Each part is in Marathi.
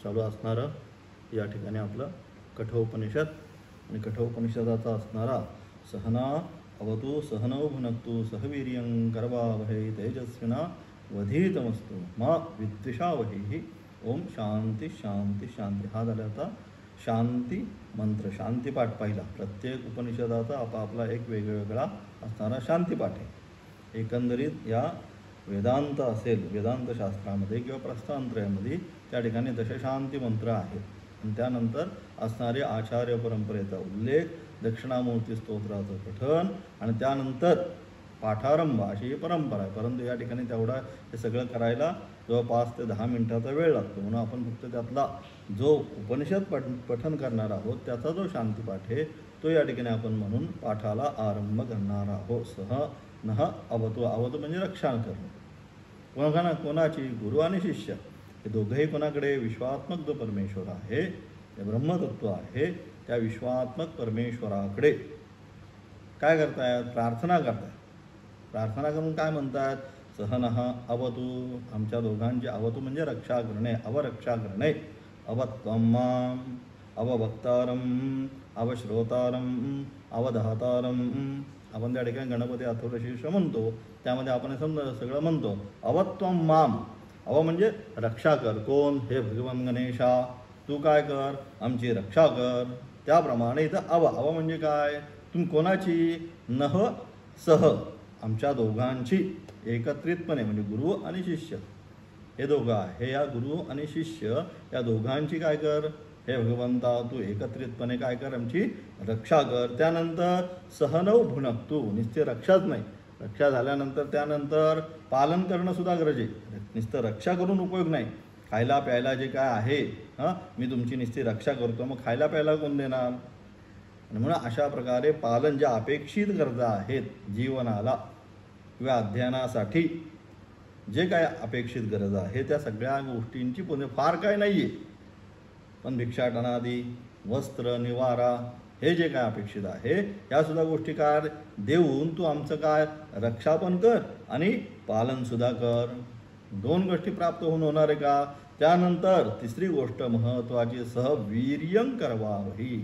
चालू असणारं या ठिकाणी आपलं कठोपनिषद आणि कठोपनिषदाचा असणारा सहना अवतु सहनौ भुनक्तु सहवीर्यं करवावहै तेजस्विना वधीतमस्तु मा विद्विषावहैः. ओम शांती शांती शांती. हा झाला आता शांती मंत्र, शांतीपाठ पाहिला. प्रत्येक उपनिषदाचा आपापला एक वेगवेगळा असणारा शांतीपाठ आहे. एकंदरीत या वेदांत असेल, वेदांत शास्त्रामध्ये किंवा प्रस्थानत्रयामध्ये त्या ठिकाणी दशशांती मंत्र आहेत. आणि त्यानंतर असणारे आचार्य परंपरेचा उल्लेख, दक्षिणामूर्ती स्तोत्राचं पठण आणि त्यानंतर पाठारंभ अशी ही परंपरा आहे. परंतु या ठिकाणी तेवढा हे सगळं करायला जवळपास 5 ते 10 मिनिटाचा वेळ लागतो. म्हणून आपण फक्त त्यातला जो उपनिषद पठन करणार आहोत त्याचा जो शांतीपाठ आहे तो या ठिकाणी आपण म्हणून पाठाला आरंभ करणार आहोत. सह नह अवतु. अवतु म्हणजे रक्षण करणं. कोणाची? गुरु आणि शिष्य हे दोघंही कोणाकडे? विश्वात्मक जो परमेश्वर आहे, ते ब्रह्मतत्व आहे, त्या विश्वात्मक परमेश्वराकडे काय करतायत? प्रार्थना करतायत. प्रार्थना करून काय म्हणतात? सहनः अवतु. आमच्या दोघांची अवतु म्हणजे रक्षा करणे, अवरक्षा करणे. अवत्वं माम अवभक्तारम अवश्रोतारम अवधातारम. आपण त्या ठिकाणी गणपती अथर्वशीर्ष म्हणतो, त्यामध्ये आपण सगळं म्हणतो. अवत्वं माम. अव म्हणजे रक्षा कर. कोण? हे भगवान गणेशा, तू काय कर? आमची रक्षा कर. त्याप्रमाणे इथं अव म्हणजे काय? तुम्ही कोणाची? नह सह. आमच्या दोघांची एकत्रितपणे, म्हणजे गुरु आणि शिष्य हे दोघं आहे. या गुरु आणि शिष्य या दोघांची काय कर? हे भगवंता तू एकत्रितपणे काय कर? आमची रक्षा कर. त्यानंतर सहनौ भुनक्तु. नुसते रक्षाच नाही, रक्षा झाल्यानंतर त्यानंतर पालन करणं सुद्धा गरजेचं. नुसतं रक्षा करून उपयोग नाही. खायला प्यायला जे काय आहे, मी तुमची नुसती रक्षा करतो, मग खायला प्यायला कोण देणार? आणि म्हणून अशा प्रकारे पालन, ज्या अपेक्षित गरजा आहेत जीवनाला किंवा अध्ययनासाठी जे काय अपेक्षित गरज आहे त्या सगळ्या गोष्टींची पुणे फार काय नाही आहे, पण भिक्षाटनादी, वस्त्र, निवारा हे जे काय अपेक्षित आहे यासुद्धा गोष्टी काय देऊन तू आमचं काय रक्षा पण कर आणि पालनसुद्धा कर. 2 गोष्टी प्राप्त होणार आहे का? त्यानंतर तिसरी गोष्ट महत्त्वाची, सहवीर्यं करवावही.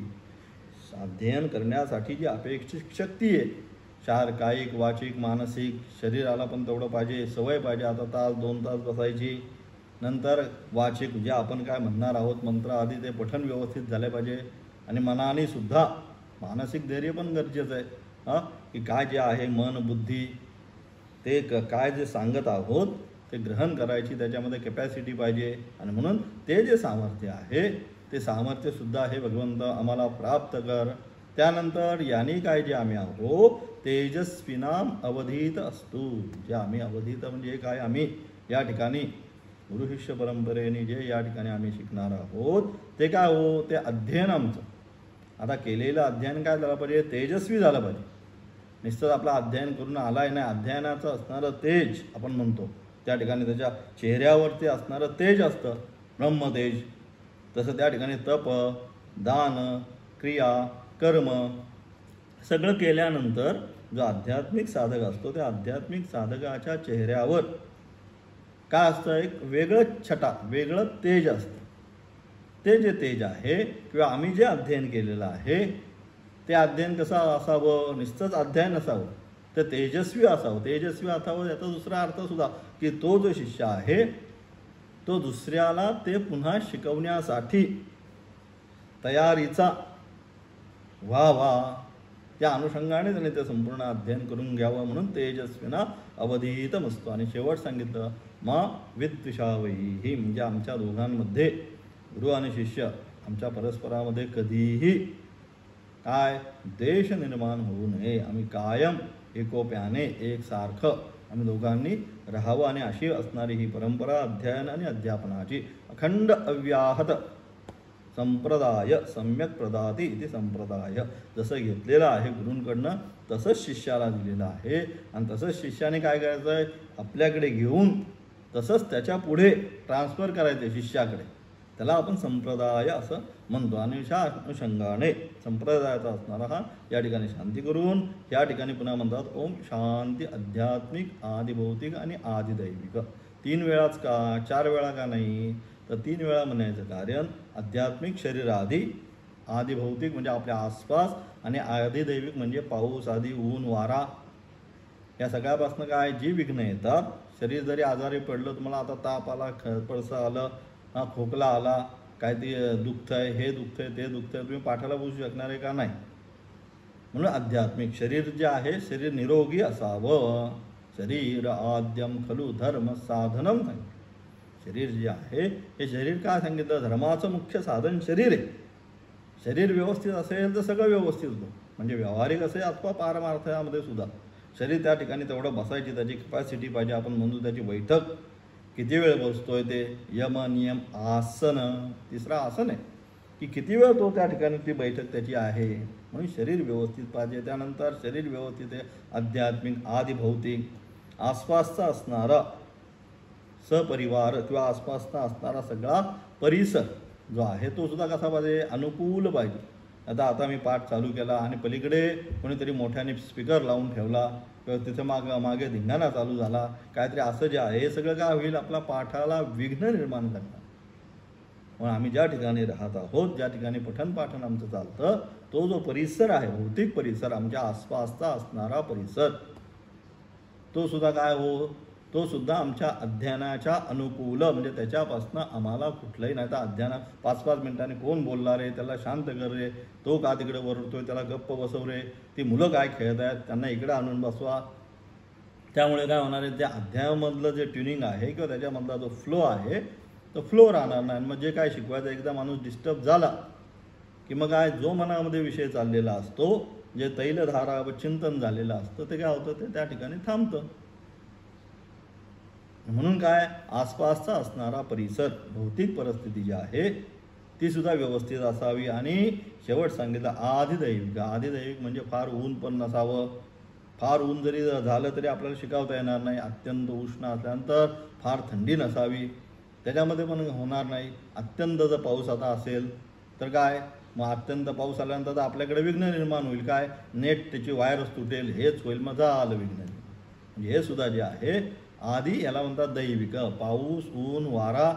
अध्ययन करण्यासाठी जी अपेक्षित शक्ती आहे, कायिक वाचिक मानसिक, शरीराला पण तेवढं पाहिजे, सवय पाहिजे. आता 1-2 तास बसायची. नंतर वाचिक जे आपण काय म्हणणार आहोत मंत्र आधी ते पठण व्यवस्थित झाले पाहिजे. आणि मनाने सुद्धा मानसिक धैर्य पण गरजेचं आहे. की काय जे आहे मन बुद्धी ते काय जे सांगत आहोत ते ग्रहण करायची त्याच्यामध्ये कॅपॅसिटी पाहिजे. आणि म्हणून ते जे सामर्थ्य आहे ते सामर्थ्यसुद्धा हे भगवंत आम्हाला प्राप्त कर. त्यानंतर याने काय जे आम्ही आहोत तेजस्विनाम अवधीत असतो. जे आम्ही अवधीत म्हणजे काय? आम्ही या ठिकाणी गुरुशिष्य परंपरेने जे या ठिकाणी आम्ही शिकणार आहोत ते काय हो? ते अध्ययन आमचं आता केलेलं अध्ययन काय झालं पाहिजे? तेजस्वी झालं पाहिजे. नुसतं आपलं अध्ययन करून आलाय नाही, अध्ययनाचं असणारं तेज आपण म्हणतो त्या ठिकाणी त्याच्या चेहऱ्यावरती असणारं तेज असतं, ब्रह्मतेज. तसं त्या ठिकाणी तप, दान, क्रिया, कर्म सगळं केल्यानंतर जो आध्यात्मिक साधक असतो त्या आध्यात्मिक साधकाच्या चेहऱ्यावर काय असतं? एक वेगळं छटा, वेगळं तेज असतं. ते जे तेज आहे किंवा आम्ही जे अध्ययन केलेलं आहे ते अध्ययन कसं असावं? नुसतंच अध्ययन नसावं, तर तेजस्वी असावं. तेजस्वी असावं याचा दुसरा अर्थसुद्धा की तो जो शिष्य आहे तो दुसऱ्याला ते पुन्हा शिकवण्यासाठी तयारीचा व्हावा, त्या अनुषंगाने त्याने ते संपूर्ण अध्ययन करून घ्यावं. म्हणून तेजस्विना अवधीतमस्तु. आणि शेवट सांगितलं मा विद्विषावही. म्हणजे आमच्या दोघांमध्ये गुरु आणि शिष्य आमच्या परस्परामध्ये कधीही काय द्वेष निर्माण होऊ नये. आम्ही कायम एकोप्याने एकसारखं आम्ही दोघांनी राहावं. आणि अशी असणारी ही परंपरा अध्ययन आणि अध्यापनाची अखंड अव्याहत संप्रदाय सम्यक प्रदाती इति संप्रदाय. जसं घेतलेलं आहे गुरूंकडनं तसंच शिष्याला दिलेलं आहे. आणि तसंच शिष्याने काय करायचं आहे? आपल्याकडे घेऊन तसंच त्याच्या पुढे ट्रान्सफर करायचं शिष्याकडे. त्याला आपण संप्रदाय असं म्हणतो. आणि अशा अनुषंगाने संप्रदायाचा असणारा हा या ठिकाणी शांती करून या ठिकाणी पुन्हा म्हणतात ओम शांती. आध्यात्मिक, आदिभौतिक आणि आदिदैविक 3 वेळाच का? 4 वेळा का नाही? तर 3 वेळा म्हणायचं कारण आध्यात्मिक शरीर आधी भौतिक म्हणजे आपल्या आसपास, आणि आधी दैविक म्हणजे पाऊस आधी ऊन वारा या सगळ्यापासून काय जी विघ्न येतात. शरीर जरी आजारी पडलं, तुम्हाला आता ताप आला, पळसा आलं, खोकला आला, काय ते दुखतंय, हे दुखतंय, ते दुखतंय, तुम्ही पाठाला बसू शकणार आहे का? नाही. म्हणून आध्यात्मिक शरीर जे आहे, शरीर निरोगी असावं. शरीर आद्यम खलु धर्म साधनम. शरीर जे आहे हे शरीर काय सांगितलं? धर्माचं मुख्य साधन शरीर आहे. शरीर व्यवस्थित असेल तर सगळं व्यवस्थित होतं. म्हणजे व्यावहारिक असेल अथवा पारमार्थामध्ये सुद्धा शरीर त्या ठिकाणी तेवढं बसायची त्याची कपॅसिटी पाहिजे. आपण म्हणतो त्याची बैठक किती वेळ बसतोय ते यम नियम आसन. तिसरा आसन आहे की किती वेळ तो त्या ठिकाणी ती बैठक त्याची आहे. म्हणून शरीर व्यवस्थित पाहिजे. त्यानंतर शरीर व्यवस्थित आहे आध्यात्मिक आधी भौतिक आसपासचा असणारा सपरिवार किंवा आसपासचा असणारा सगळा परिसर जो आहे तो सुद्धा कसा पाहिजे? अनुकूल पाहिजे. आता मी पाठ चालू केला आणि पलीकडे कोणीतरी मोठ्याने स्पीकर लावून ठेवला किंवा तिथे मागे धिंगाणा चालू झाला काहीतरी, असं जे आहे हे सगळं काय होईल? आपला पाठाला विघ्न निर्माण करणार. पण आम्ही ज्या ठिकाणी राहत आहोत, ज्या ठिकाणी पठण पाठन आमचं चालतं, तो जो परिसर आहे भौतिक परिसर, आमच्या आसपासचा असणारा परिसर, तो सुद्धा काय हो? तो सुद्धा आमच्या अध्ययनाच्या अनुकूल. म्हणजे त्याच्यापासून आम्हाला कुठलंही नाही तर अध्ययनात 5-5 मिनिटांनी कोण बोलणार रे, त्याला शांत कर रे, तो का तिकडे वरतोय, त्याला गप्प बसव रे, ती मुलं काय खेळत आहेत त्यांना इकडे आणून बसवा. त्यामुळे काय होणार आहे? त्या अध्यायामधलं जे ट्युनिंग आहे किंवा त्याच्यामधला जो फ्लो आहे तो फ्लो राहणार नाही. मग जे काय शिकवायचं एकदा माणूस डिस्टर्ब झाला की मग काय जो मनामध्ये विषय चाललेला असतो, जे तैलधारा व चिंतन झालेलं असतं ते काय होतं? ते त्या ठिकाणी थांबतं. म्हणून काय? आसपासचा असणारा परिसर भौतिक परिस्थिती जी आहे ती सुद्धा व्यवस्थित असावी. आणि शेवट सांगितलं आधिदैविक. आधिदैविक म्हणजे फार ऊन पण नसावं. फार ऊन जरी झालं तरी आपल्याला शिकवता येणार नाही. अत्यंत उष्ण असल्यानंतर फार थंडी नसावी, त्याच्यामध्ये पण होणार नाही. अत्यंत जर पाऊस आता असेल तर काय? मग अत्यंत पाऊस आल्यानंतर आपल्याकडे विघ्न निर्माण होईल. काय? नेट त्याची वायरच तुटेल, हेच होईल, मग झालं विघ्न. म्हणजे हे सुद्धा जे आहे आधी याला म्हणतात दैविक. पाऊस ऊन वारा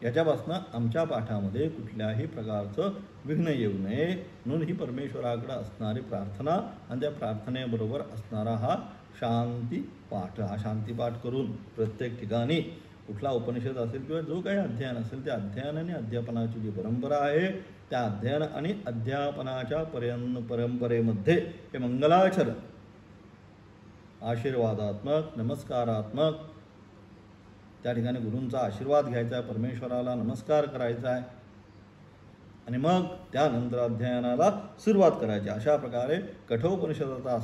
याच्यापासून आमच्या पाठामध्ये कुठल्याही प्रकारचं विघ्न येऊ नये म्हणून ही परमेश्वराकडे असणारी प्रार्थना आणि त्या प्रार्थनेबरोबर असणारा हा शांती पाठ. हा शांती पाठ करून प्रत्येक ठिकाणी कुठला उपनिषद असेल किंवा जो काही अध्ययन असेल त्या अध्ययन आणि अध्यापनाची जी परंपरा आहे त्या अध्ययन आणि अध्यापनाच्या परंपरेमध्ये हे मंगलाचरण आशीर्वादात्मक नमस्कारात्मक त्या ठिकाणी गुरूंचा आशीर्वाद घ्यायचा आहे, परमेश्वराला नमस्कार करायचा आहे आणि मग त्यानंतर अध्ययनाला सुरुवात करायची. अशा प्रकारे कठोपनिषदाचा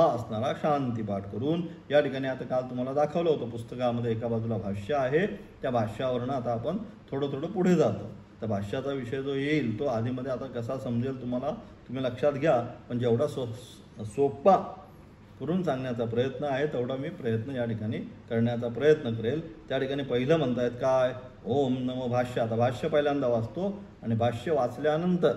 असणारा शांतीपाठ करून या ठिकाणी आता काल तुम्हाला दाखवलं होतं पुस्तकामध्ये एका बाजूला भाष्य आहे, त्या भाष्यावरनं आता आपण थोडं पुढे जातो. तर भाष्याचा विषय जो येईल तो आधीमध्ये आता कसा समजेल तुम्ही लक्षात घ्या. पण जेवढा सोपा करून सांगण्याचा प्रयत्न आहे तेवढा मी प्रयत्न या ठिकाणी करण्याचा प्रयत्न करेल. त्या ठिकाणी पहिलं म्हणतायत काय? ओम नमो भाष्य. आता भाष्य पहिल्यांदा वाचतो आणि भाष्य वाचल्यानंतर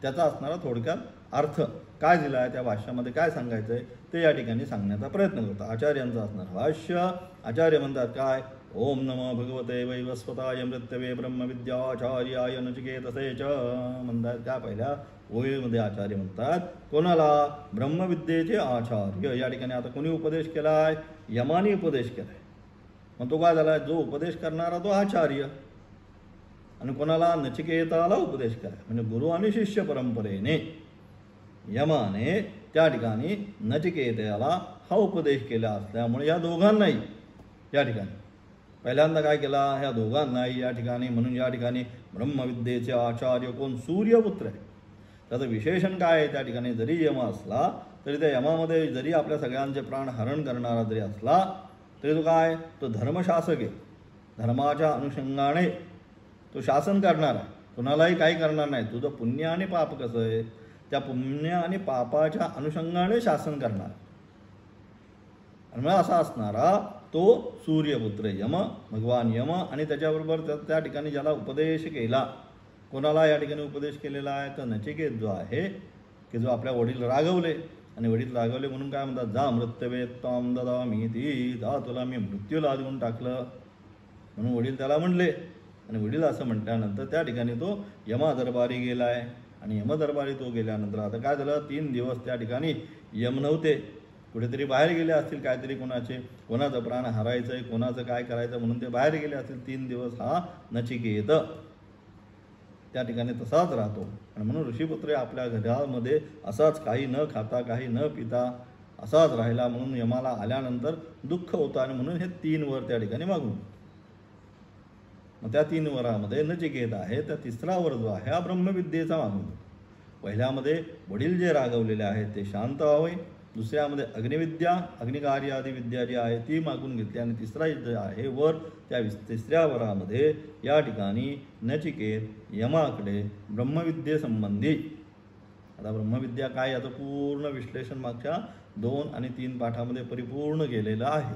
त्याचा असणारा थोडक्यात अर्थ काय दिला आहे, त्या भाष्यामध्ये काय सांगायचं आहे ते या ठिकाणी सांगण्याचा प्रयत्न करतो. आचार्यांचं असणार भाष्य. आचार्य म्हणतात काय? ओम नमो भगवते वैवस्वताय मृत्यवे ब्रह्मविद्याचार्याय नचिकेतसे च म्हणतात. काय पहिल्या ओळीमध्ये आचार्य म्हणतात कोणाला? ब्रह्मविद्येचे आचार्य. या ठिकाणी आता कोणी उपदेश केलाय? यमाने उपदेश केलाय. मग तो काय झाला? जो उपदेश करणारा तो आचार्य. आणि कोणाला? नचिकेताला उपदेश केलाय. म्हणजे गुरु आणि शिष्य परंपरेने यमाने त्या ठिकाणी नचिकेताला हा उपदेश केला असल्यामुळे या दोघांनाही या ठिकाणी पहिल्यांदा काय केला? ह्या दोघांनाही या ठिकाणी. म्हणून या ठिकाणी ब्रह्मविद्येचे आचार्य कोण? सूर्यपुत्र आहे. त्याचं विशेषण काय आहे? त्या ठिकाणी जरी यम असला तरी त्या यमामध्ये जरी आपल्या सगळ्यांचे प्राण हरण करणारा जरी असला तरी तो काय? तो धर्मशासक आहे. धर्माच्या अनुषंगाने तो शासन करणार आहे, कुणालाही काही करणार नाही. तुझं पुण्य आणि पाप कसं आहे त्या पुण्य आणि पापाच्या अनुषंगाने शासन करणार. आणि मग असा असणारा तो सूर्यपुत्र यम, भगवान यम. आणि त्याच्याबरोबर त्या ठिकाणी ज्याला उपदेश केला, कोणाला या ठिकाणी उपदेश केलेला आहे? तर नचिकेत जो आहे की जो आपल्या वडील रागवले. आणि वडील रागवले म्हणून काय म्हणतात? जा मृत्यवे त्वां ददामी ती. जा तुला मी मृत्यूला देऊन टाकलं. म्हणून वडील त्याला म्हणले. आणि वडील असं म्हटल्यानंतर त्या ठिकाणी तो यमादरबारी गेलाय. आणि यमदरबारी तो गेल्यानंतर आता काय झालं, 3 दिवस त्या ठिकाणी यम नव्हते, कुठेतरी बाहेर गेले असतील, काहीतरी कोणाचं प्राण हरायचं आहे, कोणाचं काय करायचं म्हणून ते बाहेर गेले असतील. 3 दिवस हा नचिकेत त्या ठिकाणी तसाच राहतो. आणि म्हणून ऋषीपुत्र आपल्या घरामध्ये असाच काही न खाता काही न पिता असाच राहिला. म्हणून यमाला आल्यानंतर दुःख होतं आणि म्हणून हे 3 वर त्या ठिकाणी मागून. मग त्या 3 वरामध्ये नचिकेत आहे, त्या 3रा वर जो आहे हा ब्रह्मविद्येचा मागून. पहिल्यामध्ये वडील जे रागवलेले आहेत ते शांत व्हावे, दुसऱ्यामध्ये अग्निविद्या अग्निकार्य आदी विद्या जी आहे ती मागून घेतली, आणि 3रा जे आहे वर त्या 3ऱ्या वरामध्ये या ठिकाणी नचिकेत यमाकडे ब्रह्मविद्येसंबंधी. आता ब्रह्मविद्या काय याचं पूर्ण विश्लेषण मागच्या 2 आणि 3 पाठामध्ये परिपूर्ण केलेलं आहे.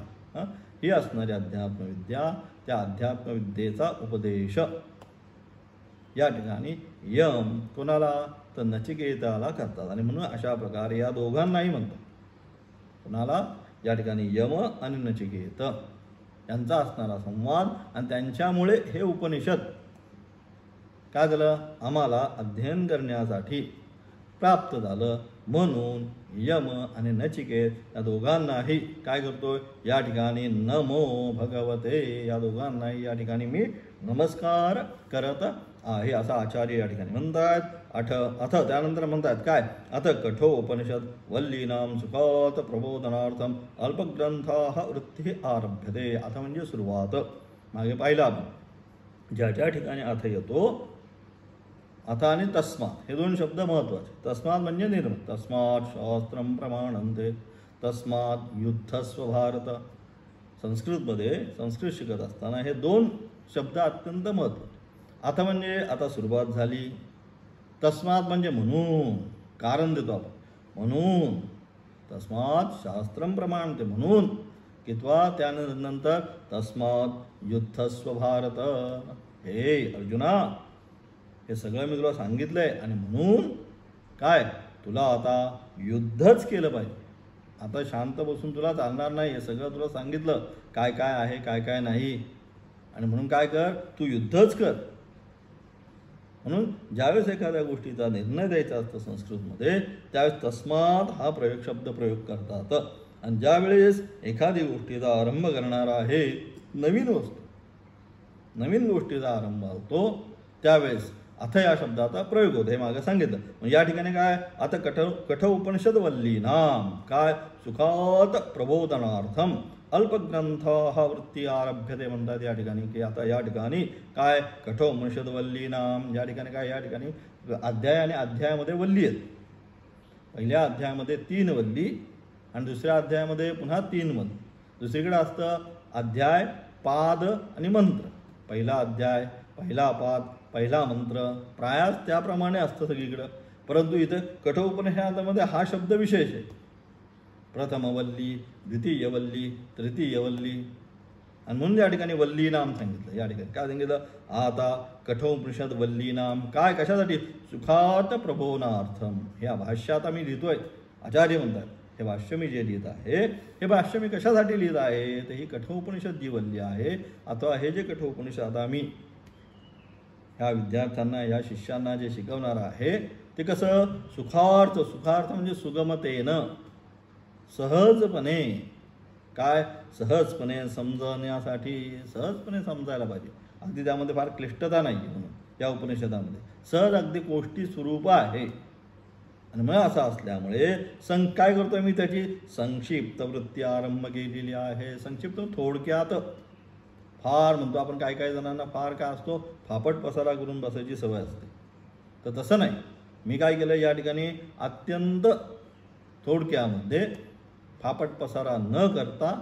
ही असणारी अध्यात्मविद्या, त्या अध्यात्मविद्येचा उपदेश या ठिकाणी यम कोणाला, तर नचिकेताला करतात. आणि म्हणून अशा प्रकारे या दोघांनाही म्हणतात. कोणाला, या ठिकाणी यम आणि नचिकेत यांचा असणारा संवाद. आणि त्यांच्यामुळे हे उपनिषद काय झालं, आम्हाला अध्ययन करण्यासाठी प्राप्त झालं. म्हणून यम आणि नचिकेत या दोघांनाही काय करतोय, या ठिकाणी नमो भगवते, या दोघांनाही या ठिकाणी मी नमस्कार करत आहे असं आचार्य या ठिकाणी म्हणतात. अथ त्यानंतर म्हणतात काय, अथ कठोपनिषद वल्लीनाम सुखात प्रबोधनार्थम अल्पग्रंथाः वृत्ती आरभ्यते. अथ म्हणजे सुरुवात. मागे पाहिलं आपण ज्या ज्या ठिकाणी अथ येतो, अथ आणि तस्मात् हे 2 शब्द महत्त्वाचे. तस्मात् म्हणजे निर्मळ, तस्मात् शास्त्रं प्रमाणन्ते, तस्मात् युद्धस्व भारत. संस्कृत शिकत असताना हे 2 शब्द अत्यंत महत्त्वाचे. अथ म्हणजे आता सुरुवात झाली, तस्मात् म्हणजे म्हणून, कारण देतो आपण, म्हणून तस्मात् शास्त्रं प्रमाणते, म्हणून किंवा त्यानंतर तस्मात् युद्धस्व भारत. हे अर्जुना, हे सगळं मी तुला सांगितलंय आणि म्हणून काय, तुला आता युद्धच केलं पाहिजे. आता शांत बसून तुला चालणार नाही. हे सगळं तुला सांगितलं काय काय आहे काय काय नाही. आणि म्हणून काय कर, तू युद्धच कर. म्हणून ज्यावेळेस एखाद्या गोष्टीचा निर्णय द्यायचा असतो संस्कृतमध्ये, त्यावेळेस तस्मात् हा शब्द प्रयोग करतात. आणि ज्यावेळेस एखादी गोष्टीचा आरंभ करणारा आहे, नवीन गोष्टीचा आरंभ होतो, त्यावेळेस अथ या शब्दाचा प्रयोग होतो. हे मागे सांगितलं. मग या ठिकाणी काय, आता कठोपनिषद वल्लीनाम काय, सुखात प्रबोधनार्थम अल्पग्रंथाः वृत्ती आरभ्यते म्हणतात या ठिकाणी. की आता या ठिकाणी काय, कठोपनिषद वल्लीनाम, या ठिकाणी काय, या ठिकाणी अध्याय आणि अध्यायामध्ये वल्ली आहेत. पहिल्या अध्यायामध्ये 3 वल्ली आणि दुसऱ्या अध्यायामध्ये पुन्हा 3 वल्ली. दुसरीकडे असतं अध्याय, पाद आणि मंत्र. पहिला अध्याय, पहिला पाद, पहिला मंत्र, प्रायास त्याप्रमाणे असतं सगळीकडं. परंतु इथं कठोपनिषदामध्ये हा शब्द विशेष आहे. प्रथम वल्ली, द्वितीय वल्ली, तृतीय वल्ली. आणि म्हणून या ठिकाणी वल्ली नाम सांगितलं. या ठिकाणी काय सांगितलं, आता कठोपनिषद वल्ली नाम काय, कशासाठी, सुखात प्रबोधनार्थम. हे भाष्य आता मी लिहितोय, आचार्य म्हणतात. हे भाष्य मी जे लिहित आहे, हे भाष्य मी कशासाठी लिहित आहे, तर ही कठोपनिषद जी वल्ली आहे, आता हे जे कठोपनिषद आता मी ह्या विद्यार्थ्यांना, या शिष्यांना जे शिकवणार आहे ते कसं, सुखार्थ म्हणजे सुगमतेनं, सहजपणे, काय, सहजपणे समजण्यासाठी, सहजपणे समजायला पाहिजे. अगदी त्यामध्ये फार क्लिष्टता नाही. म्हणून या उपनिषदामध्ये सहज अगदी गोष्टी स्वरूप आहे. आणि मग असं असल्यामुळे काय करतोय मी, त्याची संक्षिप्त वृत्ती आरंभ केलेली आहे. संक्षिप्त थोडक्यात. फार म्हणतो आपण, काय काय जणांना फार काय असतो, फापट पसारा करून बसायची सवय असते. तर तसं नाही. मी काय केलं, या ठिकाणी अत्यंत थोडक्यामध्ये फापट पसारा न करता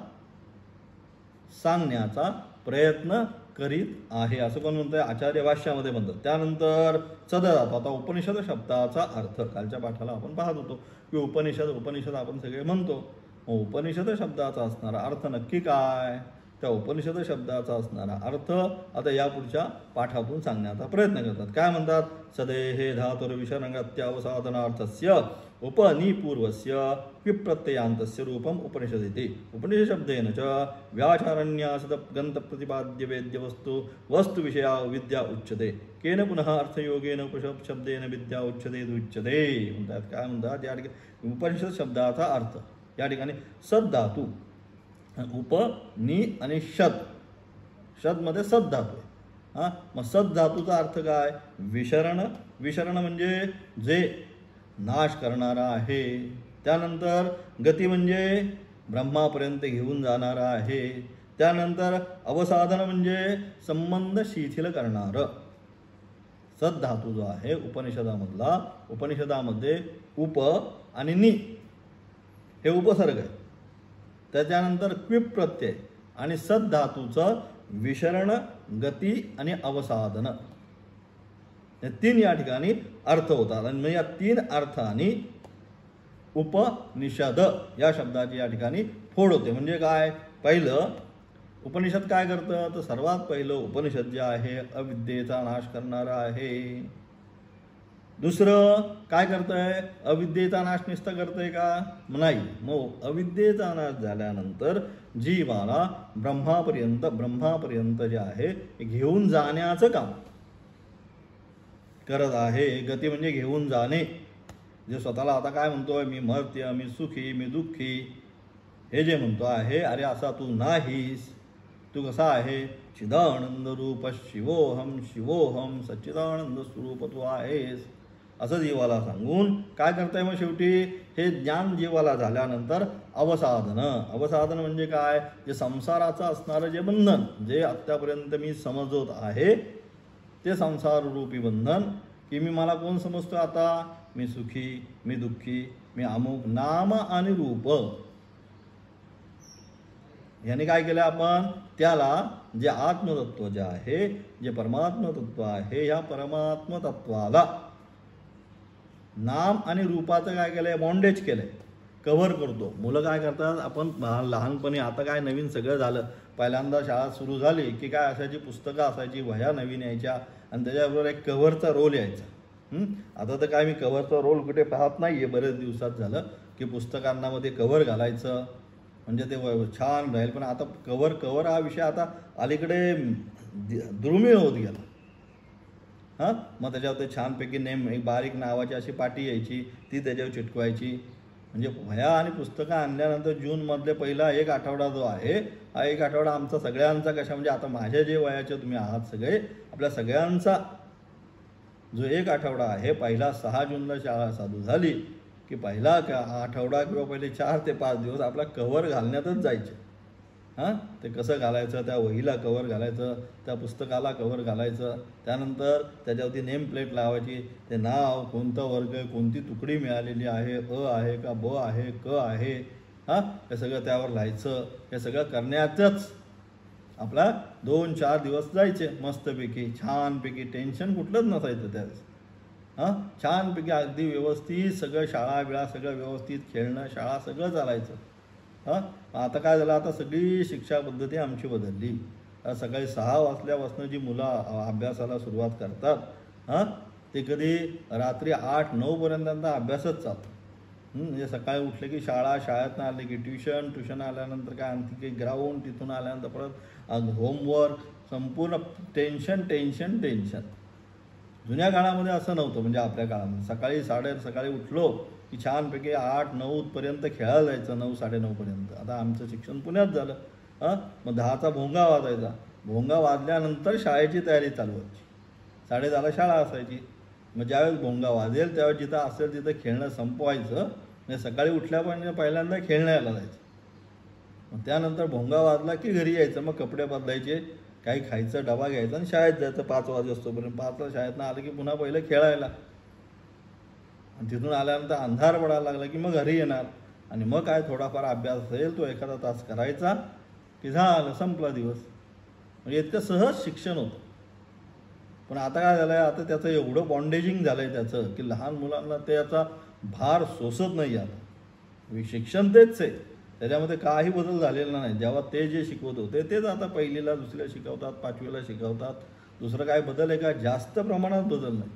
सांगण्याचा प्रयत्न करीत आहे. असं कोण म्हणतंय, आचार्य भाष्यामध्ये म्हणतात. त्यानंतर जातो आता उपनिषद शब्दाचा अर्थ. कालच्या पाठाला आपण पाहत होतो की उपनिषद आपण सगळे म्हणतो. उपनिषद शब्दाचा असणारा अर्थ नक्की काय, त्या उपनिषद शब्दाचा असणारा अर्थ आता या पुढच्या पाठातून सांगण्याचा प्रयत्न करतात. काय म्हणतात? सदेहे धातुर्विसर्गत्यावसाधनार्थस्य उपनिपूर्वस्य विप्रत्ययांतस्य रूपम उपनिषदिति उपनिषद शब्देन च व्याचारण्यासदगंतप्रतिपाद्य वेद्यवस्तु वस्तुविषया विद्या उच्यते केन पुनः अर्थयोगेन उपनिषद शब्देन विद्या उच्यते उच्यते म्हणतात. काय म्हणतात? या ठिकाणी उपनिषद शब्दाचा अर्थ या ठिकाणी सद्धातू उप नि आणि शद शदमध्ये सद्धातू आहे. हां, मग सद्धातूचा अर्थ काय? विशरण. विशरण म्हणजे जे नाश करणारा आहे. त्यानंतर गती म्हणजे ब्रह्मापर्यंत घेऊन जाणारा आहे. त्यानंतर अवसाधन म्हणजे संबंध शिथिल करणारं. सद्धातू जो आहे उपनिषदामधला, उपनिषदामध्ये उप आणि नि हे उपसर्ग आहे. त्याच्यानंतर क्विप प्रत्यय आणि सद्धातूचं विशरण, गती आणि अवसाधन हे तीन या ठिकाणी अर्थ होतात. आणि या तीन अर्थांनी उपनिषद या शब्दाची या ठिकाणी फोड होते. म्हणजे काय? पहिलं उपनिषद काय करतं? तर सर्वात पहिलं उपनिषद जे आहे अविद्येचा नाश करणारा आहे. दुसरं काय करतंय? अविद्येचा नाश नुसतं करतंय का? नाही. मग अविद्येचा नाश झाल्यानंतर जीवाला ब्रह्मापर्यंत जे आहे घेऊन जाण्याचं काम करत आहे. गती म्हणजे घेऊन जाणे. जे स्वतःला आता काय म्हणतोय? मी मर्त्य, मी सुखी, मी दुःखी हे जे म्हणतो आहे, अरे असा तू नाहीस. तू कसा आहे? चिदानंद रूप शिवोहम शिवोहम सच्चिदानंद स्वरूप तू आहेस असं जीवाला सांगून काय करताय? मग शेवटी हे ज्ञान जीवाला झाल्यानंतर अवसाधन म्हणजे काय? जे संसाराचं असणारं जे बंधन, जे आत्तापर्यंत मी समजत आहे ते संसार रूपी बंधन, की मी मला कोण समजतो आता? मी सुखी, मी दुःखी, मी अमुक. नाम आणि रूप याने काय केलं आपण? त्याला जे आत्मतत्व जे आहे, जे परमात्म तत्व आहे, ह्या परमात्म तत्वाला नाम आणि रूपाचं काय केलंय? बॉन्डेज केलंय, कव्हर करतो. मुलं काय करतात? आपण लहानपणी, आता काय नवीन सगळं झालं, पहिल्यांदा शाळा सुरू झाली की काय असायची? पुस्तकं असायची, वह्या नवीन यायच्या आणि त्याच्याबरोबर एक कव्हरचा रोल यायचा. आता तर काय मी कव्हरचा रोल कुठे पाहत नाही आहे. बरेच दिवसात झालं की पुस्तकांना मध्ये कव्हर घालायचं म्हणजे ते छान राहील. पण आता कव्हर हा विषय आता अलीकडे दुर्मिळ होत गेला. हां, मग त्याच्यावर ते छानपैकी नेम, एक बारीक नावाची अशी पाटी यायची, ती त्याच्यावर चिटकवायची. म्हणजे वह्या आणि पुस्तकं आणल्यानंतर जूनमधले पहिला एक आठवडा जो आहे, हा एक आठवडा आमचा सगळ्यांचा कशा, म्हणजे आता माझ्या जे वयाचे तुम्ही आहात सगळे, आपल्या सगळ्यांचा जो एक आठवडा आहे, पहिला 6 जूनला शाळा चालू झाली की पहिला आठवडा किंवा पहिले 4 ते 5 दिवस आपला कव्हर घालण्यातच जायचे. हां, ते कसं घालायचं? त्या वहीला कव्हर घालायचं, त्या पुस्तकाला कव्हर घालायचं, त्यानंतर त्याच्यावरती नेम प्लेट लावायची, ते नाव, कोणता वर्ग, कोणती तुकडी मिळालेली आहे, आहे का, ब आहे, क आहे, हां, हे सगळं त्यावर लिहायचं. हे सगळं करण्यातच आपला 2-4 दिवस जायचे मस्तपैकी, छानपैकी. टेन्शन कुठलंच नसायचं त्यावेळेस. हां, छानपैकी अगदी व्यवस्थित सगळं, शाळा बिळा सगळं व्यवस्थित, खेळणं, शाळा सगळं चालायचं. हां, आता काय झालं? आता सगळी शिक्षा पद्धती आमची बदलली. सकाळी 6 वाजल्यापासून जी मुलं अभ्यासाला सुरुवात करतात, हां, ते कधी रात्री 8-9 पर्यंत अभ्यासच चालतो. म्हणजे सकाळी उठले की शाळा, शाळेतनं आले की ट्युशन आल्यानंतर काय आणखी काही ग्राउंड, तिथून आल्यानंतर परत होमवर्क, संपूर्ण टेन्शन. जुन्या काळामध्ये असं नव्हतं. म्हणजे आपल्या काळामध्ये सकाळी उठलो की छानपैकी 8-9 पर्यंत खेळायला जायचं, 9-9:30 पर्यंत. आता आमचं शिक्षण पुण्यात झालं. हां, मग 10चा भोंगा वाजायचा. भोंगा वाजल्यानंतर शाळेची तयारी चालू व्हायची. 10:30ला शाळा असायची. मग ज्यावेळेस भोंगा वाजेल त्यावेळेस जिथं असेल तिथं खेळणं संपवायचं. म्हणजे सकाळी उठल्यापासून पहिल्यांदा खेळण्याला जायचं. मग त्यानंतर भोंगा वाजला की घरी यायचं. मग कपडे बदलायचे, काही खायचं, डबा घ्यायचा आणि शाळेत जायचं 5 वाजेस्तोपर्यंत. 5ला शाळेतनं आलं की पुन्हा पहिलं खेळायला. आणि तिथून आल्यानंतर अंधार पडायला लागला की मग घरी येणार. आणि मग काय थोडाफार अभ्यास असेल तो एखादा तास करायचा की झालं, संपला दिवस. म्हणजे इतकं सहज शिक्षण होतं. पण आता काय झालं आहे? आता त्याचं एवढं बॉन्डेजिंग झालं आहे त्याचं की लहान मुलांना त्याचा भार सोसत नाही. आता शिक्षण तेच आहे, त्याच्यामध्ये काही बदल झालेला नाही. जेव्हा ते जे शिकवत होते तेच आता पहिलीला दुसरीला शिकवतात, पाचवीला शिकवतात. दुसरं काय बदल आहे का? जास्त प्रमाणात बदल नाही.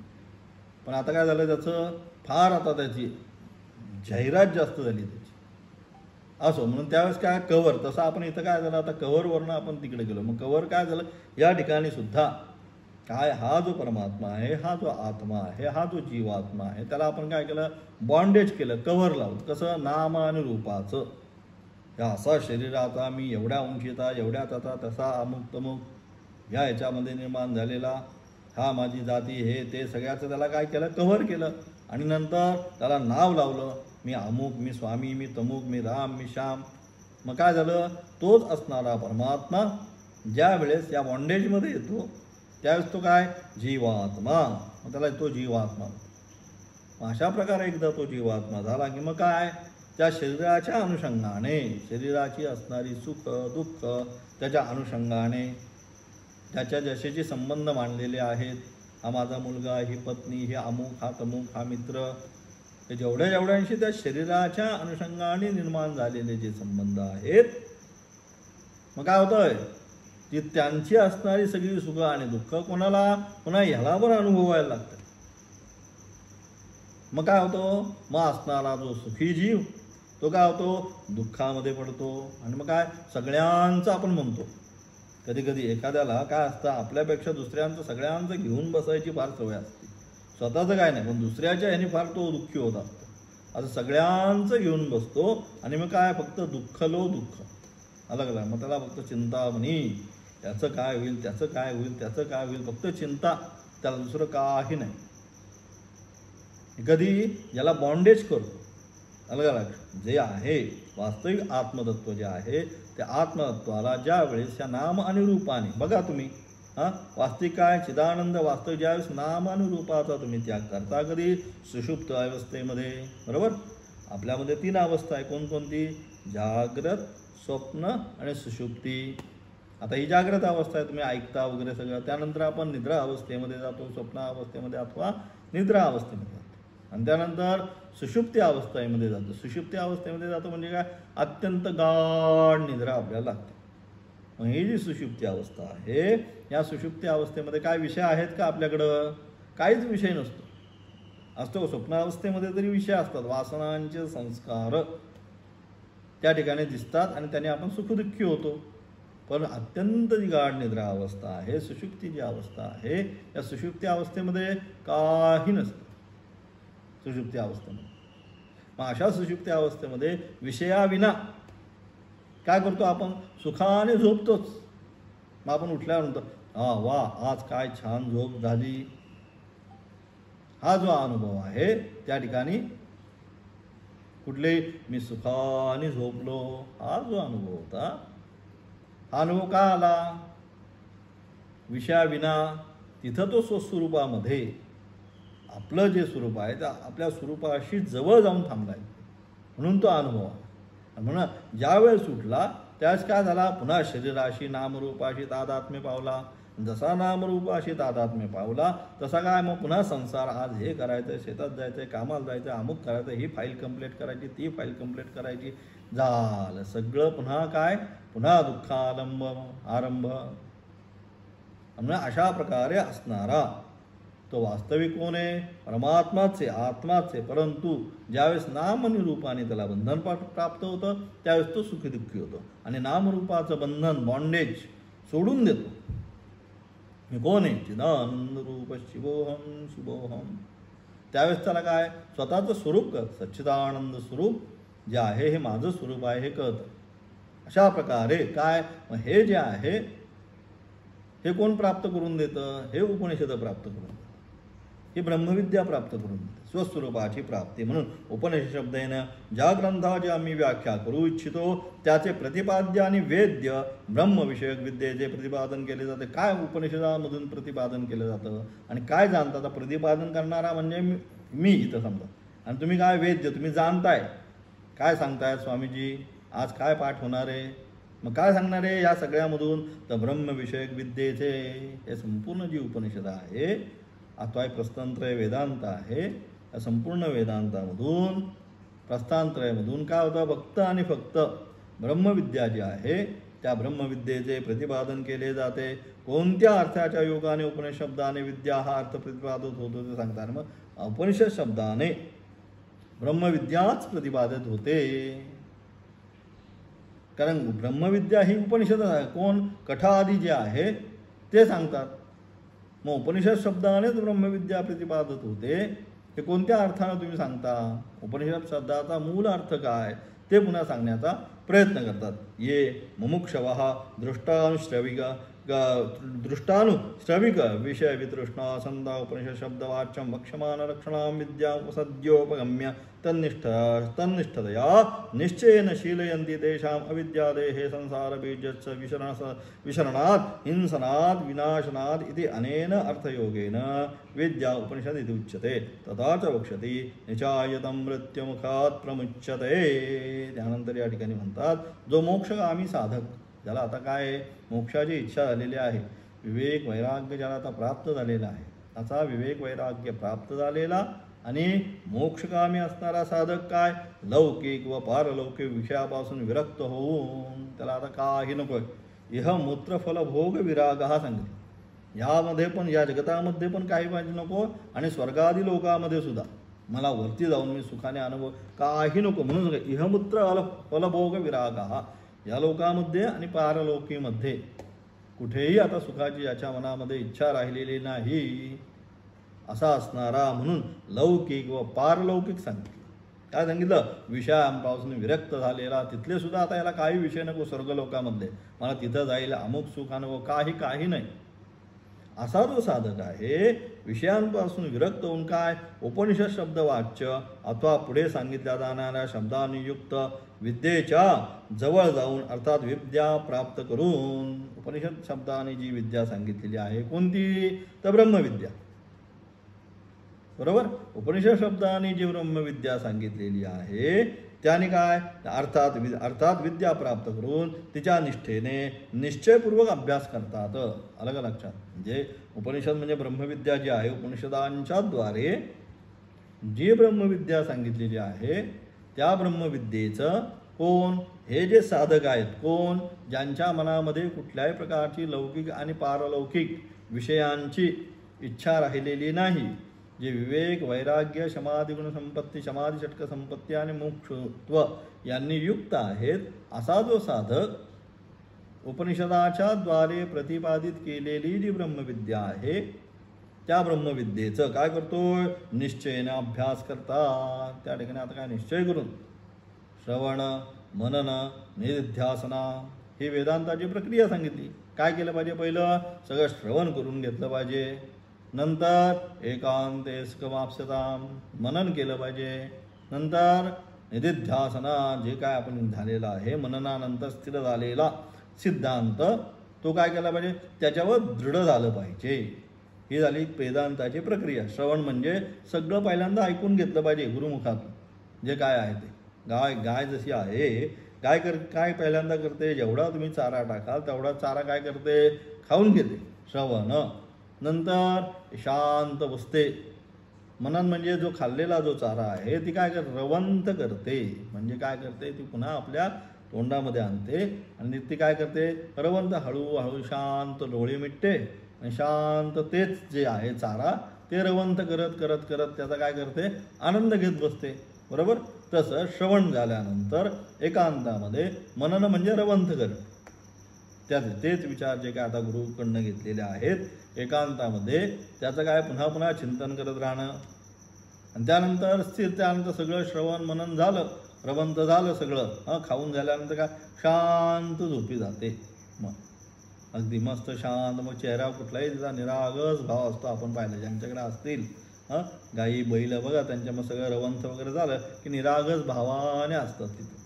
पण आता काय झालं, त्याचं फार आता त्याची जाहिरात जास्त झाली त्याची. असो, म्हणून त्यावेळेस काय कवर, तसं आपण इथं काय झालं, आता कवरवरनं आपण तिकडे गेलो. मग कवर काय झालं, या ठिकाणी सुद्धा काय, हा जो परमात्मा आहे, हा जो आत्मा आहे, हा जो जीवात्मा आहे, त्याला आपण काय केलं, बॉन्डेज केलं, कवर लावलं. कसं? नाम आणि रूपाचं. या असा शरीराचा, मी एवढ्या उंचीचा, एवढ्या त्याचा, तसा अमुक तमुक या ह्याच्यामध्ये निर्माण झालेला, हा माझी जाती, हे ते सगळ्याचं त्याला काय केलं, कव्हर केलं. आणि नंतर त्याला नाव लावलं, मी अमुक, मी स्वामी, मी तमुक, मी राम, मी श्याम. मग काय झालं, तोच असणारा परमात्मा ज्या वेळेस या बॉन्डेजमध्ये येतो त्यावेळेस तो काय, जीवात्मा. मग त्याला तो जीवात्मा. मग अशा प्रकारे एकदा तो जीवात्मा झाला की मग काय, त्या शरीराच्या अनुषंगाने, शरीराची असणारी सुख दुःख त्याच्या अनुषंगाने, त्याच्या जशाचे संबंध मांडलेले आहेत, हा माझा मुलगा, ही पत्नी, हे अमुक, हा तमुक, हा मित्र, हे जेवढ्या जेवढ्यांशी त्या शरीराच्या अनुषंगाने निर्माण झालेले जे संबंध आहेत, मग काय होतंय, ती त्यांची असणारी सगळी सुख आणि दुःख कोणाला, पुन्हा ह्याला पण अनुभवायला लागतं. मग काय होतं, मग असणारा जो सुखी जीव तो काय होतो, दुःखामध्ये पडतो. आणि मग काय, सगळ्यांचं आपण म्हणतो, कधी कधी एखाद्याला काय असतं, आपल्यापेक्षा दुसऱ्यांचं सगळ्यांचं घेऊन बसायची फार सवय असते. स्वतःचं काय नाही, पण दुसऱ्याच्या ह्याने फार तो दुःखी होत असतो. आता सगळ्यांचं घेऊन बसतो आणि मग काय, फक्त दुःख लो दुःख, अलग अलग. मग त्याला फक्त चिंतामणी, त्याचं काय होईल, त्याचं काय होईल, त्याचं काय होईल, फक्त चिंता, त्याला दुसरं काही नाही. कधी याला बॉन्डेज करतो, अलग अलग. जे आहे वास्तविक आत्मतत्व जे आहे, त्या आत्मतत्वाला ज्या वेळेस या नाम आणि रूपाने, बघा तुम्ही, वास्तविक काय, चिदानंद वास्तविक ज्यावेळेस नाम आणि रूपाचा तुम्ही त्याग करता, कधी, सुषुप्त अवस्थेमध्ये. बरोबर, आपल्यामध्ये 3 अवस्था आहे. कोणकोणती? जाग्रत, स्वप्न आणि सुषुप्ती. आता ही जाग्रत अवस्था आहे, तुम्ही ऐकता वगैरे सगळं. त्यानंतर आपण निद्रा अवस्थेमध्ये जातो, स्वप्न अवस्थेमध्ये अथवा निद्रा अवस्थेमध्ये जातो. आणि त्यानंतर सुषुप्ती अवस्थेमध्ये जातो. सुषुप्ती अवस्थेमध्ये जातो म्हणजे काय, अत्यंत गाढ निद्रा आपल्याला लागते. मग ही जी सुषुप्ती अवस्था आहे, या सुषुप्ती अवस्थेमध्ये काय विषय आहेत का आपल्याकडं? काहीच विषय नसतो. असतो स्वप्नावस्थेमध्ये तरी विषय असतात, वासनांचे संस्कार त्या ठिकाणी दिसतात आणि त्याने आपण सुखदुःखी होतो. पण अत्यंत जी गाढ निद्रा अवस्था आहे, सुषुप्ती जी अवस्था आहे, या सुषुप्ती अवस्थेमध्ये काही नसतं. सुषुप्ती अवस्थेमध्ये, मग अशा सुषुप्ती अवस्थेमध्ये विषयाविना काय करतो आपण, सुखाने झोपतोच. मग आपण उठल्यानंतर वा, आज काय छान झोप झाली, हा जो अनुभव आहे त्या ठिकाणी कुठले, मी सुखाने झोपलो, हा जो अनुभव होता, हा अनुभव का आला, विषयाविना. तिथं तो स्वस्वरूपामध्ये आपलं जे स्वरूप आहे त्या आपल्या स्वरूपाशी जवळ जाऊन थांबलाय, म्हणून तो अनुभव आला. म्हणून ज्यावेळेस उठला त्यावेळेस काय झाला, पुन्हा शरीराशी नामरूपाशी तादात्म्य पावला. जसा नामरूपाशी तादात्म्य पावला तसा काय, मग पुन्हा संसार, आज हे करायचं, शेतात जायचं, कामाला जायचं, अमुक करायचं, ही फाईल कंप्लीट करायची, ती फाईल कंप्लीट करायची, झालं सगळं. पुन्हा काय, पुन्हा दुःखालंब आरंभ. म्हणजे अशा प्रकारे असणारा तो वास्तविक कोण आहे, परमात्माचे, आत्माचे. परंतु ज्यावेळेस नाम आणि रूपाने त्याला बंधन प्राप्त होतं त्यावेळेस तो सुखदुःखी होतो आणि नामरूपाचं बंधन, बॉन्डेज सोडून देतो. मी कोण आहे, चिदानंद रूप शिवोहम शिवोहम. त्यावेळेस त्याला काय, स्वतःचं स्वरूप कळतं, सच्चिदानंद स्वरूप जे आहे हे माझं स्वरूप आहे हे कळतं. अशा प्रकारे काय, मग हे जे आहे हे कोण प्राप्त करून देतं, हे उपनिषद प्राप्त करून देतं, ही ब्रह्मविद्या प्राप्त करून देते, स्वस्वरूपाची प्राप्ती. म्हणून उपनिषद शब्देनं ज्या ग्रंथाची आम्ही व्याख्या करू इच्छितो त्याचे प्रतिपाद्य आणि वेद्य ब्रह्मविषयक विद्येचे प्रतिपादन केले जाते. काय उपनिषदामधून प्रतिपादन केलं जातं आणि काय जाणतात, प्रतिपादन करणारा म्हणजे मी इथं समजा, आणि तुम्ही काय वेद्य, तुम्ही जाणताय. काय सांगताय स्वामीजी, आज काय पाठ होणार आहे, मग काय सांगणार आहे या सगळ्यामधून, तर ब्रह्मविषयक विद्येचे हे संपूर्ण जी उपनिषद आहे, अथवा प्रस्थानत्रय वेदांत आहे, या संपूर्ण वेदांतामधून, प्रस्थानत्रयामधून काय होतं, फक्त आणि फक्त ब्रह्मविद्या जी आहे त्या ब्रह्मविद्येचे प्रतिपादन केले जाते. कोणत्या अर्थाच्या योगाने उपनिषद शब्दाने विद्या हा अर्थ प्रतिपादित होतो ते सांगतात. मग उपनिषद शब्दाने ब्रह्मविद्याच प्रतिपादित होते, कारण ब्रह्मविद्या ही उपनिषद आहे. कोण? कठादी जे आहे ते सांगतात. मग उपनिषद शब्दानेच ब्रह्मविद्या प्रतिपादित होते. हे कोणत्या अर्थानं तुम्ही सांगता? उपनिषद शब्दाचा मूल अर्थ काय ते पुन्हा सांगण्याचा प्रयत्न करतात. ये मुमुक्षवः दृष्टानुश्रविक विषय वितृष्णा संदा उपनिषद शब्दवाच्यम वक्ष्यमान रक्षणां विद्या उपसद्योपगम्य तन्निष्ठतया निश्चयेन शीलयन्ति तेषाम् अविद्यादेहे संसारबीजस्य विशरणात् हिंसनात् विनाशनात् इति अनेन अर्थयोगेन विद्या उपनिषद इति उच्यते. तथा च वक्ष्यति निचायतं मृत्युमुखात् प्रमुच्यते. त्यानंतर या ठिकाणी म्हणतात, जो मोक्षगामी साधक, ज्याला आता काय मोक्षाची इच्छा झालेली आहे, विवेक वैराग्य ज्याला आता प्राप्त झालेला आहे, असा विवेक वैराग्य प्राप्त झालेला आणि मोक्षकामी असणारा साधक काय, लौकिक व पारलौकिक विषयापासून विरक्त होऊन त्याला आता काही नको. इह मूत्रफल भोग विराग हा सांगितलं. यामध्ये पण, या जगतामध्ये पण काही पाहिजे नको आणि स्वर्गादी लोकामध्ये सुद्धा मला वरती जाऊन मी सुखाने अनुभव काही नको. म्हणून इहमूत्र फलभोग विराग हा, या लोकामध्ये आणि पारलौकीमध्ये कुठेही आता सुखाची याच्या मनामध्ये इच्छा राहिलेली नाही असा असणारा, म्हणून लौकिक व पारलौकिक सांगितलं. काय सांगितलं? विषयांपासून विरक्त झालेला, तिथले सुद्धा आता याला काही विषय नको. स्वर्गलोकामधले मला तिथं जाईल अमुक सुख अनुभव काही नाही असा जो साधक आहे, विषयांपासून विरक्त होऊन काय उपनिषद शब्द वाच्य अथवा पुढे सांगितल्या जाणाऱ्या शब्दांयुक्त विद्येच्या जवळ जाऊन, अर्थात विद्या प्राप्त करून, उपनिषद शब्दाने जी विद्या सांगितलेली आहे कोणती? तर ब्रह्मविद्या. बरोबर? उपनिषद शब्दाने जी ब्रह्मविद्या सांगितलेली आहे त्याने काय, अर्थात विद्या प्राप्त करून तिच्या निष्ठेने निश्चयपूर्वक अभ्यास करतात. अलग लक्षात, म्हणजे उपनिषद म्हणजे ब्रह्मविद्या जी आहे, उपनिषदांच्या द्वारे जी ब्रह्मविद्या सांगितलेली आहे त्या ब्रह्मविद्येचं कोण? हे जे साधक आहेत, कोण? ज्यांच्या मनामध्ये कुठल्याही प्रकारची लौकिक आणि पारलौकिक विषयांची इच्छा राहिलेली नाही, जे विवेक वैराग्य समाधी गुणसंपत्ती, समाधी षटक संपत्ती आणि मोक्षत्व यांनी युक्त आहेत, असा जो साधक उपनिषदाच्या द्वारे प्रतिपादित केलेली जी ब्रह्मविद्या आहे त्या ब्रह्मविद्येचं काय करतोय? निश्चयेने अभ्यास करतात. त्या ठिकाणी आता काय निश्चय करून श्रवण मनन निधिध्यासना ही वेदांताची प्रक्रिया सांगितली. काय केलं पाहिजे? पहिलं सगळं श्रवण करून घेतलं पाहिजे, नंतर एकांते सुखमाप्स्यताम मनन केलं पाहिजे, नंतर निधिध्यासना जे काय आपण झालेला आहे मननानंतर स्थिर झालेला सिद्धांत तो काय केला पाहिजे? त्याच्यावर दृढ झालं पाहिजे. ही झाली वेदांताची प्रक्रिया. श्रवण म्हणजे सगळं पहिल्यांदा ऐकून घेतलं पाहिजे गुरुमुखातून जे काय आहे ते. गाय जशी आहे, काय पहिल्यांदा करते? जेवढा तुम्ही चारा टाकाल तेवढा चारा काय करते? खाऊन घेते. श्रवण. नंतर शांत बसते. मनन म्हणजे जो खाल्लेला जो चारा आहे ती काय करते? रवंत करते. म्हणजे काय करते? ती पुन्हा आपल्या तोंडामध्ये आणते आणि ती काय करते? रवंत हळूहळू शांत डोळे मिटते आणि शांत तेच जे आहे चारा ते रवंत करत करत करत त्याचा काय करते? आनंद घेत बसते. बरोबर? तसं श्रवण झाल्यानंतर एकांतामध्ये मनन म्हणजे रवंत करत, तेच विचार जे काय आता गुरुकडनं घेतलेले आहेत एकांतामध्ये त्याचं काय पुन्हा पुन्हा चिंतन करत राहणं आणि त्यानंतर स्थिर, त्यानंतर सगळं श्रवण मनन झालं, रवंत झालं सगळं, खाऊन झाल्यानंतर काय शांत झोपी जाते. मग अगदी मस्त शांत. मग चेहरा कुठलाही त्याचा निरागस भाव असतो. आपण पाहिलं ज्यांच्याकडे असतील गाई बैल बघा, त्यांच्या मग सगळं रवंथ वगैरे झालं की निरागस भावाने असतात तिथे.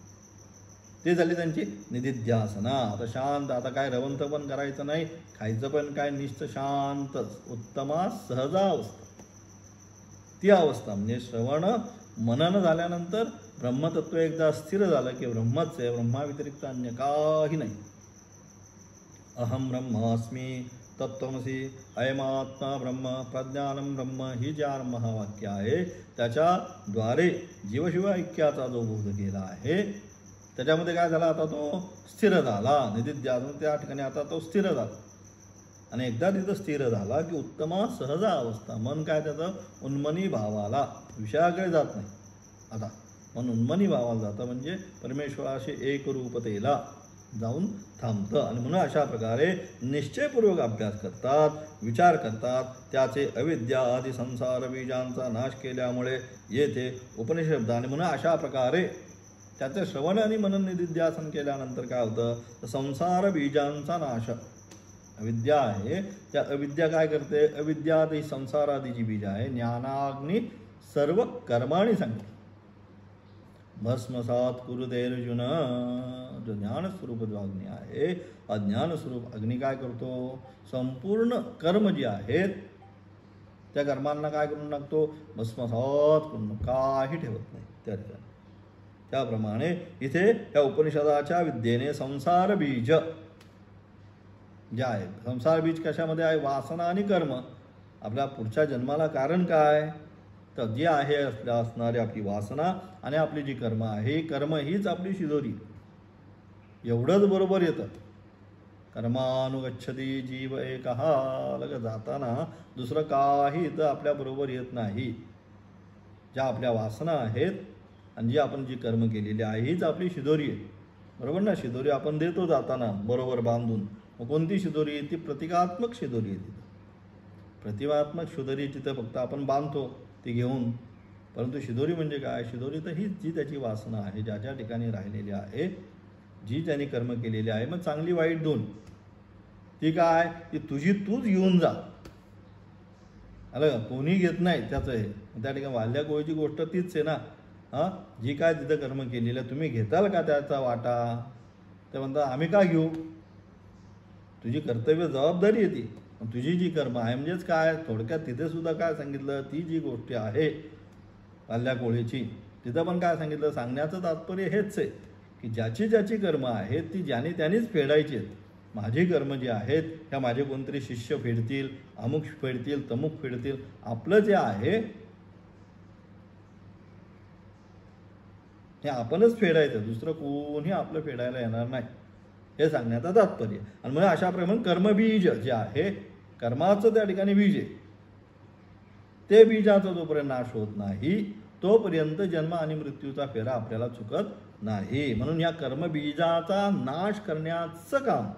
ते झाली त्यांची निधिध्यासना. आता शांत, आता काय रवंथ पण करायचं नाही, खायचं पण काय, निश्चित शांतच उत्तमा सहजावस्था. ती अवस्था म्हणजे श्रवण मनन झाल्यानंतर ब्रह्मतत्व एकदा स्थिर झालं की ब्रह्मच आहे, ब्रह्माव्यतिरिक्त अन्य काही नाही. अहम ब्रह्मास्मी तत्त्वमसी अयमात्मा ब्रह्म प्रज्ञानम ब्रह्म ही जे महावाक्य आहे त्याच्याद्वारे जीवशिव ऐक्याचा जो बोध केला आहे त्याच्यामध्ये काय झाला, आता तो स्थिर झाला, निदिध्यासन त्या ठिकाणी आता तो स्थिर झाला. आणि एकदा तिथं स्थिर झाला की उत्तमा सहजा अवस्था, मन काय त्याचं उन्मनी भावाला, विषयाकडे जात नाही. आता मन उन्मनी भावाला जातं म्हणजे परमेश्वराशी एकरूपतेला जाऊन थांबतं. आणि म्हणून अशा प्रकारे निश्चयपूर्वक अभ्यास करतात, विचार करतात. त्याचे अविद्या आदी संसार बीजांचा नाश केल्यामुळे येथे उपनिषद शब्दाने म्हणून अशा प्रकारे त्याचे श्रवण आणि मनन निदिध्यासन केल्यानंतर काय होतं, तर संसार बीजांचा नाश. अविद्या आहे, त्या अविद्या काय करते, अविद्या आदी संसारादी जी बीज आहे, ज्ञानाग्नी सर्व कर्माणी सांगते. भस्मसात कुरुते अर्जुन, जो ज्ञानस्वरूप जो अग्नी आहे, अज्ञानस्वरूप अग्नी काय करतो, संपूर्ण कर्म जी आहेत त्या कर्मांना काय करून टाकतो, भस्मसात करून, काही ठेवत नाही त्या ठिकाणी. त्याप्रमाणे इथे या उपनिषदाच्या विद्येने संसार बीज जे आहे, संसार बीज कशामध्ये आहे, वासना आणि कर्म. आपल्या पुढच्या जन्माला कारण काय, तर जी आहे असणारी आपली वासना आणि आपली जी कर्म आहे, कर्म हीच आपली शिदोरी. एवढंच बरोबर येतं. कर्मानुगच्छती जीव एकहा, लग जाताना दुसरं काही इथं आपल्याबरोबर येत नाही. ज्या आपल्या वासना आहेत आणि जी आपण जी कर्म केलेली आहे हीच आपली शिदोरी आहे. बरोबर ना, शिदोरी आपण देतो जाताना बरोबर बांधून. मग कोणती शिदोरी, ती प्रतिकात्मक शिदोरी आहे. तिथं प्रतिकात्मक शिदोरी तिथं फक्त आपण बांधतो ती घेऊन. परंतु शिदोरी म्हणजे काय, शिदोरी तर हीच जी त्याची वासना आहे, ज्या ज्या ठिकाणी राहिलेली आहे, जी ज्याने कर्म केलेली आहे, मग चांगली वाईट दोन, ती काय, ती तुझी तूच घेऊन जा. आलं, कोणी घेत नाही त्याचं हे. त्या ठिकाणी वाल्या कोळीची गोष्ट तीच आहे ना. हां, जी काय तिथं कर्म केलेलं आहे, तुम्ही घेताल का त्याचा वाटा, ते म्हणतात आम्ही का घेऊ. तुझी कर्तव्य जबाबदारी आहे ती. तुझी जी कर्म आहे म्हणजेच काय, थोडक्यात तिथे सुद्धा काय सांगितलं, ती जी गोष्ट आहे वाल्या कोळीची, तिथं पण काय सांगितलं, सांगण्याचं तात्पर्य हेच आहे की ज्याची ज्याची कर्म आहेत ती ज्याने त्यांनीच फेडायची आहेत. माझी कर्म जी आहेत ह्या माझे कोणतरी शिष्य फेडतील, अमुक फेडतील, तमुक फेडतील. आपलं जे आहे हे आपणच फेडायचं, दुसरं कोणी आपलं फेडायला येणार नाही, हे सांगण्याचं तात्पर्य. आणि मग अशाप्रमाणे कर्मबीज जे आहे, कर्माचं त्या ठिकाणी बीज आहे, ते बीजाचा जोपर्यंत नाश होत नाही तोपर्यंत जन्म आणि मृत्यूचा फेरा आपल्याला चुकत नाही. म्हणून या कर्मबीजाचा नाश करण्याचं काम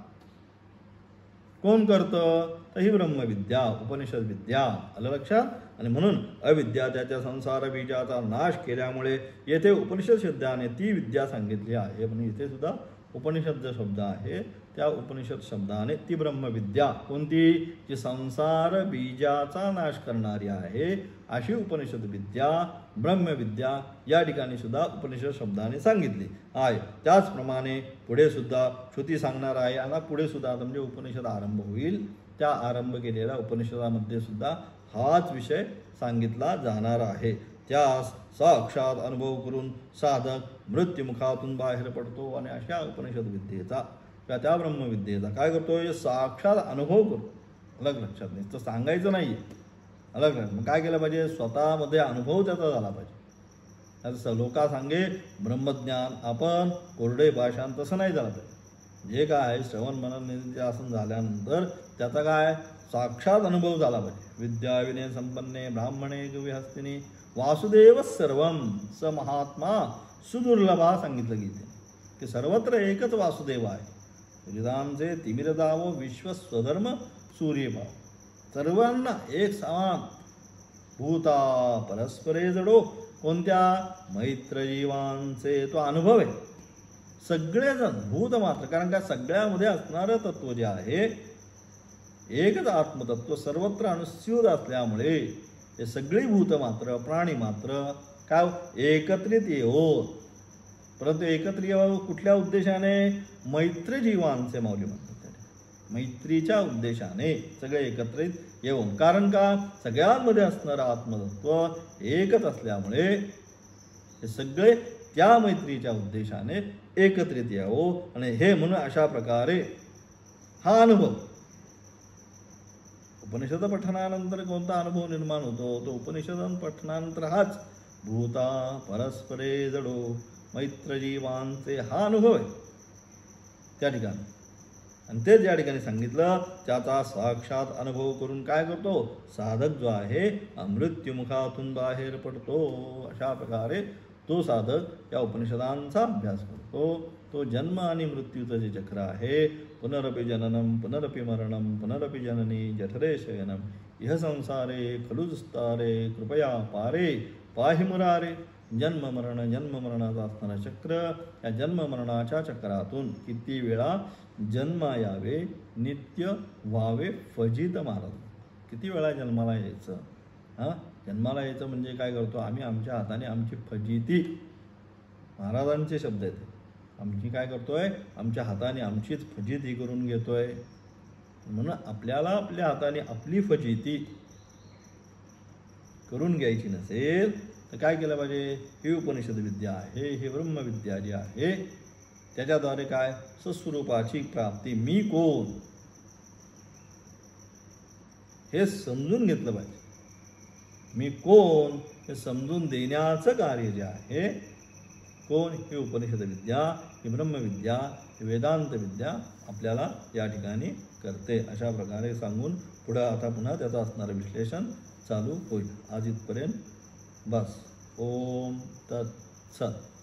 कोण करतं, तर ही ब्रह्मविद्या, उपनिषद विद्या. आलं लक्षात. आणि म्हणून अविद्या त्याच्या संसार बीजाचा नाश केल्यामुळे येथे उपनिषद शब्दाने ती विद्या सांगितली आहे. म्हणून इथे सुद्धा उपनिषद जो शब्द आहे त्या उपनिषद शब्दाने ती ब्रह्मविद्या, कोणती, जी संसार बीजाचा नाश करणारी आहे, अशी उपनिषद विद्या, ब्रह्मविद्या या ठिकाणी सुद्धा उपनिषद शब्दाने सांगितली आहे. त्याचप्रमाणे पुढे सुद्धा श्रुती सांगणार आहे. आणि पुढे सुद्धा म्हणजे उपनिषद आरंभ होईल, त्या आरंभ केलेल्या उपनिषदामध्ये सुद्धा हाच विषय सांगितला जाणार आहे. त्यास साक्षात अनुभव करून साधक मृत्युमुखातून बाहेर पडतो. आणि अशा उपनिषद विद्येचा किंवा त्या ब्रह्मविद्येचा काय करतोय, साक्षात अनुभव करतो. अलग लक्षात नाही, तर सांगायचं नाही आहे, अलग लक्षात. मग काय केलं पाहिजे, स्वतःमध्ये अनुभव त्याचा झाला पाहिजे. त्याचं लोका सांगे ब्रह्मज्ञान, आपण कोरडे भाषांत तसं नाही झालं पाहिजे. जे काय श्रवण मनन निधिध्यासन झाल्यानंतर त्याचा काय साक्षात अनुभव झाला पाहिजे. विद्या विनय संपन्ने ब्राह्मणे गविहस्तिनी वासुदेव सर्वम स महात्मा सुदुर्लभा सांगितलं गीते, की सर्वत्र एकच वासुदेव आहे. विदांचे तिमिरदावो विश्व स्वधर्म सूर्यभाव, सर्वांना एक समान. भूता परस्परे जडो, कोणत्या, मैत्रजीवांचे तो अनुभव आहे. सगळेजण भूत मात्र, कारण का सगळ्यामध्ये असणारं तत्व जे आहे एकच आत्मतत्व सर्वत्र अनुस्यूत असल्यामुळे हे सगळी भूत मात्र, प्राणी मात्र काय एकत्रित येऊन, परंतु एकत्रित कुठल्या उद्देशाने, मैत्रजीवांचे माऊली म्हणतात, मैत्रीच्या उद्देशाने सगळे एकत्रित येऊन. कारण का सगळ्यांमध्ये असणारं आत्मतत्व एकच असल्यामुळे हे सगळे त्या मैत्रीच्या उद्देशाने एकत्रित यावं. आणि हे म्हणून अशा प्रकारे हा अनुभव उपनिषद पठनानंतर कोणता अनुभव निर्माण होतो, तो उपनिषद पठनानंतर हाच. भूता परस्परे जडो मैत्रजीवांचे हा अनुभव आहे त्या ठिकाणी. आणि तेच या ठिकाणी सांगितलं, त्याचा साक्षात अनुभव करून काय करतो साधक जो आहे मृत्युमुखातून बाहेर पडतो. अशा प्रकारे तो साधक या उपनिषदांचा अभ्यास करतो. तो जन्म आणि मृत्यूचं जे चक्र आहे, पुनरपि जननम पुनरपि मरणम पुनरपि जननी जठरे शयनम इह संसारे खलुस्तारे कृपया पारे पाहि मुरारे. जन्ममरणाचा असणारा चक्र, या जन्ममरणाच्या चक्रातून किती वेळा जन्मा यावे, नित्य व्हावे फजित महाराज. किती वेळा जन्माला यायचं. जन्माला यायचं म्हणजे काय करतो आम्ही आमच्या हाताने आमची फजिती, महाराजांचे शब्द आहेत, आमची काय करतोय आमच्या हाताने आमचीच फजिती करून घेतोय. म्हणून आपल्याला आपल्या हाताने आपली फजिती करून घ्यायची नसेल तर काय केलं पाहिजे. ही उपनिषद विद्या आहे, ही ब्रह्मविद्या जी आहे त्याच्याद्वारे काय सस्वरूपाची प्राप्ती, मी कोण हे समजून घेतलं पाहिजे. मी कोण हे समजून देण्याचं कार्य जे आहे, कोण ही उपनिषद विद्या, ही ब्रह्मविद्या, ही वेदांत विद्या आपल्याला या ठिकाणी करते. अशा प्रकारे सांगून पुढे आता पुन्हा त्याचं असणारं विश्लेषण चालू होईल. आज इथपर्यंत बस. ओम तत्सत.